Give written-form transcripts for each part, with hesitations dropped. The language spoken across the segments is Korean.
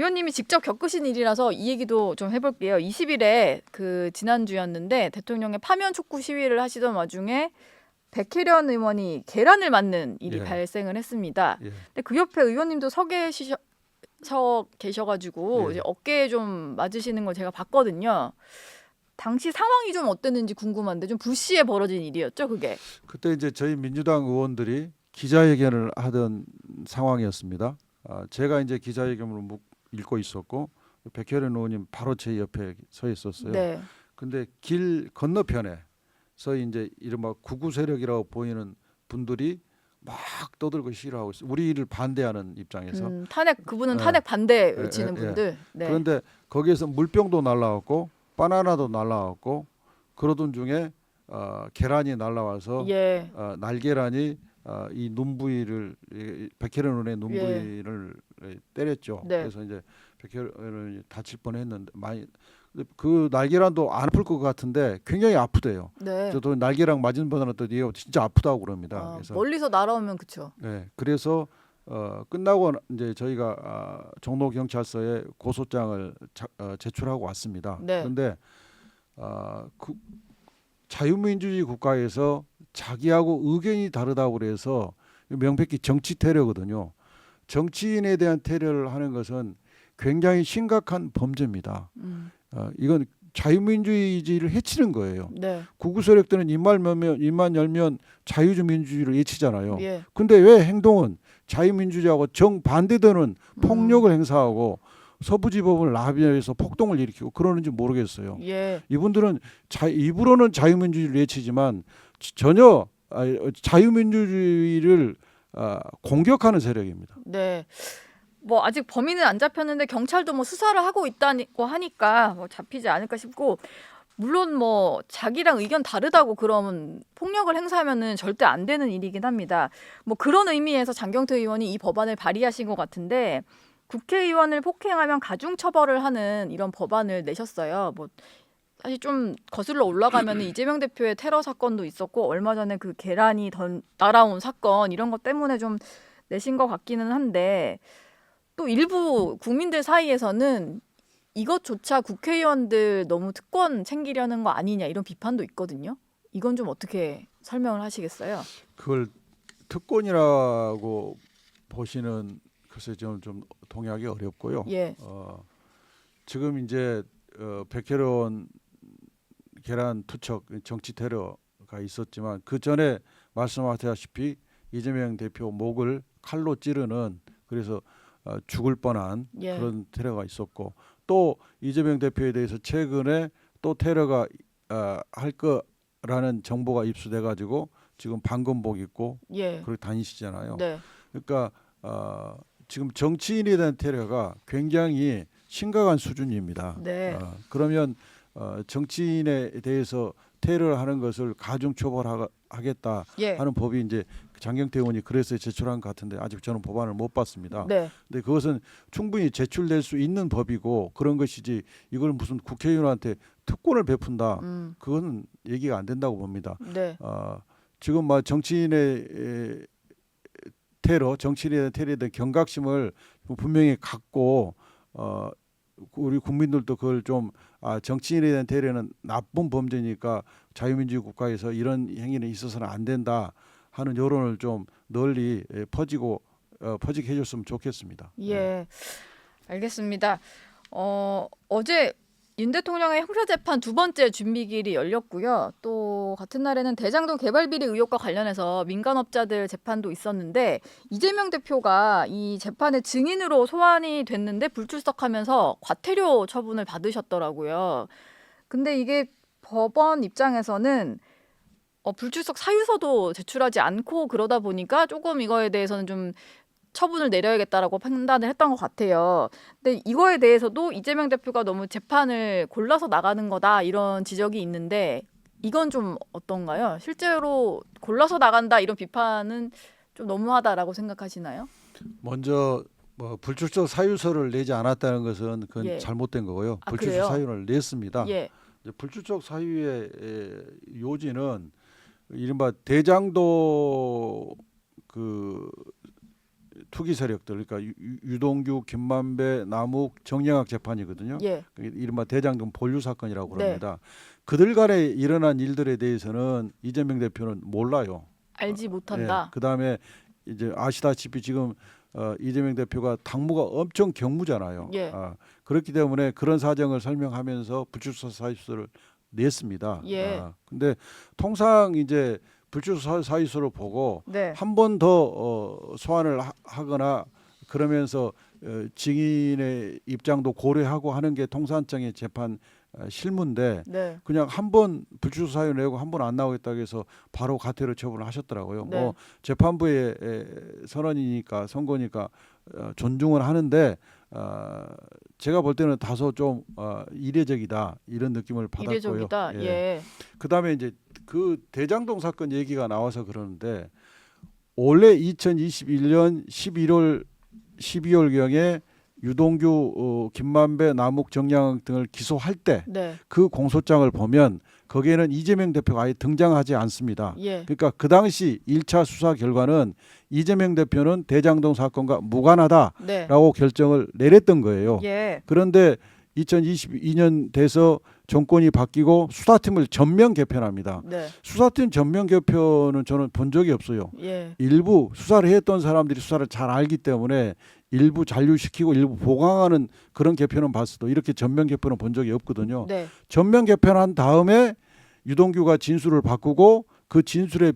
의원님이 직접 겪으신 일이라서 이 얘기도 좀 해볼게요. 20일에 그 지난주였는데 대통령의 파면 촉구 시위를 하시던 와중에 백혜련 의원이 계란을 맞는 일이 예. 발생을 했습니다. 예. 근데 그 옆에 의원님도 서 계셔가지고 예. 이제 어깨에 좀 맞으시는 걸 제가 봤거든요. 당시 상황이 좀 어땠는지 궁금한데 좀 불시에 벌어진 일이었죠, 그게. 그때 이제 저희 민주당 의원들이 기자회견을 하던 상황이었습니다. 제가 이제 기자회견을 읽고 있었고 백혜련 의원님 바로 제 옆에 서 있었어요. 네. 근데 길 건너편에서 이제 이른바 구구 세력이라고 보이는 분들이 막 떠들고 시위하고 있어요. 우리를 반대하는 입장에서. 그분은 예, 탄핵 반대 예, 외치는 예, 예. 분들. 네. 그런데 거기에서 물병도 날라왔고 바나나도 날라왔고 그러던 중에 계란이 날라와서 예. 날계란이 이 눈부위를 백혜련 의원의 예. 눈부위를 때렸죠. 네. 그래서 이제 백혜련 의원이 다칠 뻔했는데 많이 그 날계란도 안 아플 것 같은데 굉장히 아프대요. 네. 저도 날계란 맞은 분들은 또 얘가 진짜 아프다고 그럽니다. 그래서 멀리서 날아오면 그쵸. 네, 그래서 끝나고 이제 저희가 종로 경찰서에 고소장을 제출하고 왔습니다. 네. 그런데 그 자유민주주의 국가에서 자기하고 의견이 다르다고 그래서 명백히 정치 테러거든요. 정치인에 대한 테러를 하는 것은 굉장히 심각한 범죄입니다. 이건 자유민주주의를 해치는 거예요. 네. 구구 세력들은 입만 열면 자유민주주의를 외치잖아요. 예. 근데 왜 행동은 자유민주주의하고 정반대되는 폭력을 행사하고 서부지법을 라비해서 폭동을 일으키고 그러는지 모르겠어요. 예. 이분들은 입으로는 자유민주주의를 외치지만 전혀 자유민주주의를 공격하는 세력입니다. 네. 뭐 아직 범인은 안 잡혔는데 경찰도 뭐 수사를 하고 있다고 하니까 뭐 잡히지 않을까 싶고, 물론 뭐 자기랑 의견 다르다고 그러면 폭력을 행사하면은 절대 안 되는 일이긴 합니다. 뭐 그런 의미에서 장경태 의원이 이 법안을 발의하신 것 같은데, 국회의원을 폭행하면 가중 처벌을 하는 이런 법안을 내셨어요. 뭐 사실 좀 거슬러 올라가면은 이재명 대표의 테러 사건도 있었고, 얼마 전에 그 계란이 날아온 사건, 이런 것 때문에 좀 내신 것 같기는 한데, 또 일부 국민들 사이에서는 이것조차 국회의원들 너무 특권 챙기려는 거 아니냐, 이런 비판도 있거든요. 이건 좀 어떻게 설명을 하시겠어요? 그걸 특권이라고 보시는 글쎄 좀 동의하기 어렵고요. 예. 지금 이제 백혜련 계란 투척 정치 테러가 있었지만 그 전에 말씀하셨다시피 이재명 대표 목을 칼로 찌르는, 그래서 죽을 뻔한 예. 그런 테러가 있었고, 또 이재명 대표에 대해서 최근에 또 테러가 할 거라는 정보가 입수돼 가지고 지금 방검복 입고 예. 그렇게 다니시잖아요. 네. 그러니까 지금 정치인에 대한 테러가 굉장히 심각한 수준입니다. 네. 그러면 정치인에 대해서 테러를 하는 것을 가중 처벌하겠다 예. 하는 법이 이제 장경태 의원이 그래서 제출한 것 같은데 아직 저는 법안을 못 봤습니다. 네. 근데 그것은 충분히 제출될 수 있는 법이고 그런 것이지, 이걸 무슨 국회의원한테 특권을 베푼다, 그거는 얘기가 안 된다고 봅니다. 네. 지금 막 정치인의 테러, 정치인에 대한 테러에 대한 경각심을 분명히 갖고 우리 국민들도 그걸 좀 정치인에 대한 테러는 나쁜 범죄니까 자유민주주의 국가에서 이런 행위는 있어서는 안 된다 하는 여론을 좀 널리 퍼지게 해줬으면 좋겠습니다. 예. 알겠습니다. 어제 윤 대통령의 형사재판 두 번째 준비기일이 열렸고요. 또 같은 날에는 대장동 개발 비리 의혹과 관련해서 민간업자들 재판도 있었는데, 이재명 대표가 이 재판의 증인으로 소환이 됐는데 불출석하면서 과태료 처분을 받으셨더라고요. 근데 이게 법원 입장에서는 불출석 사유서도 제출하지 않고 그러다 보니까 조금 이거에 대해서는 좀 처분을 내려야겠다라고 판단을 했던 것 같아요. 근데 이거에 대해서도 이재명 대표가 너무 재판을 골라서 나가는 거다, 이런 지적이 있는데, 이건 좀 어떤가요? 실제로 골라서 나간다 이런 비판은 좀 너무하다라고 생각하시나요? 먼저 불출석 사유서를 내지 않았다는 것은 그건 예. 잘못된 거고요. 아, 불출석 그래요? 사유를 냈습니다. 예. 이제 불출석 사유의 요지는 이른바 대장도 그 투기 세력들 그러니까 유동규, 김만배, 남욱, 정영학 재판이거든요. 예. 이른바 대장동 본류 사건이라고 네. 합니다. 그들 간에 일어난 일들에 대해서는 이재명 대표는 몰라요. 알지 못한다. 그다음에 이제 아시다시피 지금 이재명 대표가 당무가 엄청 경무잖아요. 예. 그렇기 때문에 그런 사정을 설명하면서 불출석 사유서를 냈습니다. 예. 근데 통상 이제 불출석 사유서를 보고 네. 한 번 더 소환을 하거나 그러면서 증인의 입장도 고려하고 하는 게 통상적인 재판 실무인데 네. 그냥 한 번 불출석 사유 내고 한 번 안 나오겠다고 해서 바로 가태료 처분을 하셨더라고요. 네. 뭐 재판부의 선언이니까 선고니까 존중을 하는데 제가 볼 때는 다소 좀 이례적이다 이런 느낌을 받았고요. 이례적이다. 예. 그다음에 이제 그 대장동 사건 얘기가 나와서 그러는데 올해 2021년 12월 경에 유동규, 김만배, 남욱, 정양 등을 기소할 때 네. 그 공소장을 보면 거기에는 이재명 대표가 아예 등장하지 않습니다. 예. 그러니까 그 당시 1차 수사 결과는 이재명 대표는 대장동 사건과 무관하다라고 네. 결정을 내렸던 거예요. 예. 그런데 2022년 돼서 정권이 바뀌고 수사팀을 전면 개편합니다. 네. 수사팀 전면 개편은 저는 본 적이 없어요. 예. 일부 수사를 했던 사람들이 수사를 잘 알기 때문에 일부 잔류시키고 일부 보강하는 그런 개편은 봤어도 이렇게 전면 개편은 본 적이 없거든요. 네. 전면 개편한 다음에 유동규가 진술을 바꾸고 그 진술에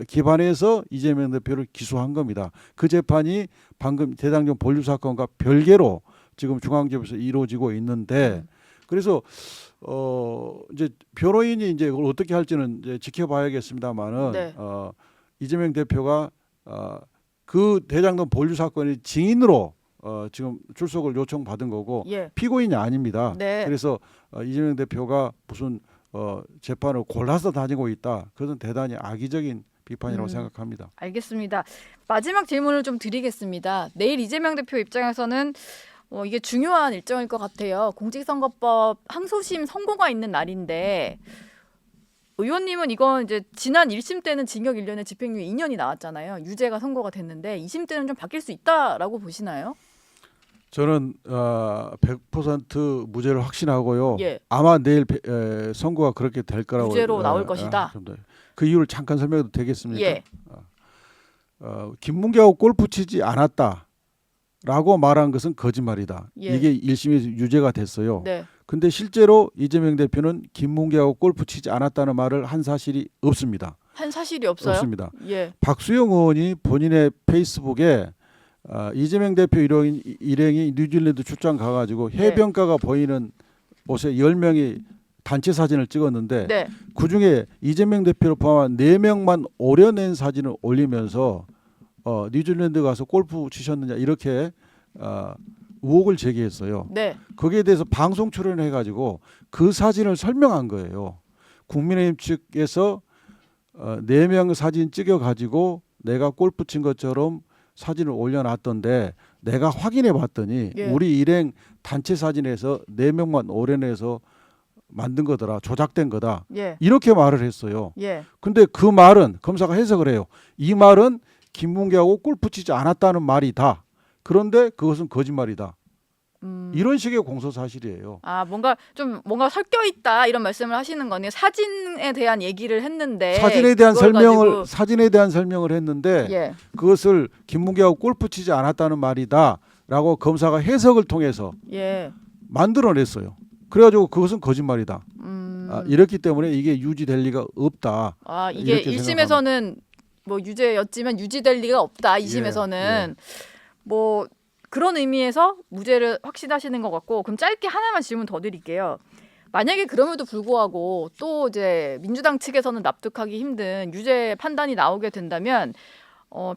기반해서 이재명 대표를 기소한 겁니다. 그 재판이 방금 대장동 본류 사건과 별개로 지금 중앙지법에서 이루어지고 있는데 그래서 이제 변호인이 이제 그걸 어떻게 할지는 이제 지켜봐야겠습니다만은 네. 이재명 대표가 그 대장동 본류 사건의 증인으로 지금 출석을 요청받은 거고 예. 피고인이 아닙니다. 네. 그래서 이재명 대표가 무슨 재판을 골라서 다니고 있다. 그것은 대단히 악의적인 비판이라고 생각합니다. 알겠습니다. 마지막 질문을 좀 드리겠습니다. 내일 이재명 대표 입장에서는 이게 중요한 일정일 것 같아요. 공직선거법 항소심 선고가 있는 날인데 의원님은 이건 이제 지난 1심 때는 징역 1년에 집행유예 2년이 나왔잖아요. 유죄가 선고가 됐는데 2심 때는 좀 바뀔 수 있다라고 보시나요? 저는 100% 무죄를 확신하고요. 예. 아마 내일 선고가 그렇게 될 거라고 유죄로 나올 것이다. 그 이유를 잠깐 설명해도 되겠습니까? 예. 김문기하고 골프 치지 않았다라고 말한 것은 거짓말이다. 예. 이게 1심에서 유죄가 됐어요. 네. 근데 실제로 이재명 대표는 김문기하고 골프 치지 않았다는 말을 한 사실이 없습니다. 한 사실이 없어요? 없습니다. 예. 박수영 의원이 본인의 페이스북에 이재명 대표 일행이 뉴질랜드 출장 가가지고 해변가가 보이는 곳에 10명이 단체 사진을 찍었는데 네. 그중에 이재명 대표를 포함한 4명만 오려낸 사진을 올리면서 뉴질랜드 가서 골프 치셨느냐 이렇게 의혹을 제기했어요. 네. 거기에 대해서 방송 출연해가지고 그 사진을 설명한 거예요. 국민의힘 측에서 4명 사진 찍어가지고 내가 골프 친 것처럼 사진을 올려놨던데 내가 확인해 봤더니 예. 우리 일행 단체 사진에서 4명만 오려내서 만든 거더라. 조작된 거다. 예. 이렇게 말을 했어요. 예. 근데 그 말은 검사가 해석을 해요. 이 말은 김문기하고 골프 치지 않았다는 말이다. 그런데 그것은 거짓말이다. 이런 식의 공소 사실이에요. 뭔가 섞여 있다 이런 말씀을 하시는 거네요. 사진에 대한 얘기를 했는데 사진에 대한 설명을 했는데 예. 그것을 김문기하고 골프 치지 않았다는 말이다라고 검사가 해석을 통해서 예. 만들어냈어요. 그래가지고 그것은 거짓말이다. 이렇기 때문에 이게 유지될 리가 없다. 이게 1심에서는 뭐 유죄였지만 유지될 리가 없다. 2심에서는 예. 뭐 그런 의미에서 무죄를 확신하시는 것 같고 그럼 짧게 하나만 질문 더 드릴게요. 만약에 그럼에도 불구하고 또 이제 민주당 측에서는 납득하기 힘든 유죄 판단이 나오게 된다면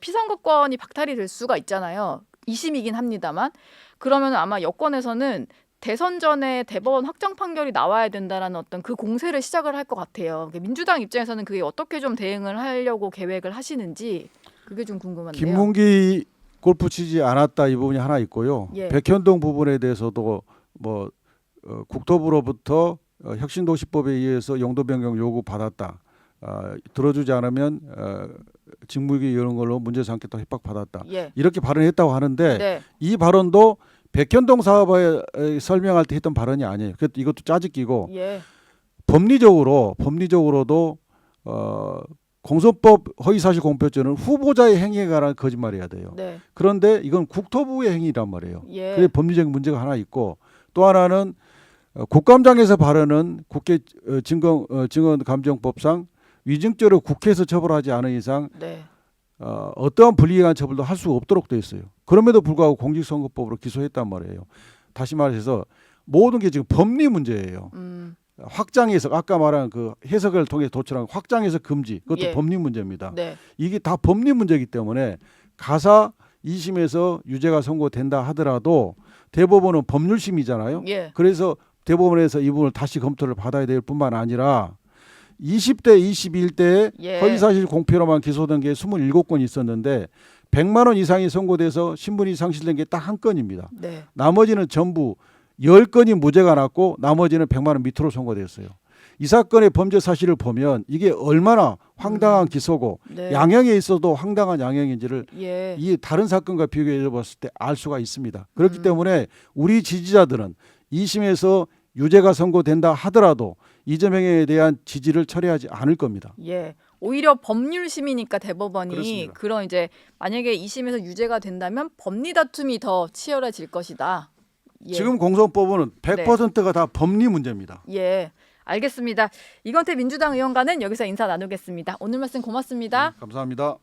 피선거권이 박탈이 될 수가 있잖아요. 2심이긴 합니다만 그러면 아마 여권에서는 대선 전에 대법원 확정 판결이 나와야 된다라는 어떤 그 공세를 시작을 할 것 같아요. 민주당 입장에서는 그게 어떻게 좀 대응을 하려고 계획을 하시는지 그게 좀 궁금한데요. 김문기 골프 치지 않았다 이 부분이 하나 있고요. 예. 백현동 부분에 대해서도 뭐 국토부로부터 혁신도시법에 의해서 용도 변경 요구 받았다. 들어주지 않으면 직무유기 이런 걸로 문제 삼겠다 협박받았다. 예. 이렇게 발언했다고 하는데 네. 이 발언도 백현동 사업에 설명할 때 했던 발언이 아니에요. 이것도 짜집기고 예. 법리적으로도 공소법 허위사실 공표죄는 후보자의 행위에 관한 거짓말이어야 돼요. 네. 그런데 이건 국토부의 행위란 말이에요. 예. 그게 법리적인 문제가 하나 있고 또 하나는 국감장에서 발언은 국회 증언감정법상 위증죄로 국회에서 처벌하지 않은 이상 네. 어떠한 불이익한 처벌도 할 수가 없도록 돼 있어요. 그럼에도 불구하고 공직선거법으로 기소했단 말이에요. 다시 말해서 모든 게 지금 법리 문제예요. 확장해석 아까 말한 그 해석을 통해 도출한 확장해석 금지 그것도 예. 법리 문제입니다. 네. 이게 다 법리 문제이기 때문에 가사 2심에서 유죄가 선고된다 하더라도 대법원은 법률심이잖아요. 예. 그래서 대법원에서 이 부분을 다시 검토를 받아야 될 뿐만 아니라 20대, 21대에 예. 허위사실 공표로만 기소된 게 27건이 있었는데 100만 원 이상이 선고돼서 신분이 상실된 게 딱 한 건입니다. 네. 나머지는 전부 10건이 무죄가 났고 나머지는 100만 원 밑으로 선고됐어요. 이 사건의 범죄 사실을 보면 이게 얼마나 황당한 기소고 네. 양형에 있어도 황당한 양형인지를 예. 이 다른 사건과 비교해 봤을 때 알 수가 있습니다. 그렇기 때문에 우리 지지자들은 2심에서 유죄가 선고된다 하더라도 이재명에 대한 지지를 철회하지 않을 겁니다. 예. 오히려 법률심이니까 대법원이 그렇습니다. 그런 이제 만약에 2심에서 유죄가 된다면 법리 다툼이 더 치열해질 것이다. 예. 지금 공소법은 100%가 다 법리 문제입니다. 예. 알겠습니다. 이건태 민주당 의원과는 여기서 인사 나누겠습니다. 오늘 말씀 고맙습니다. 감사합니다.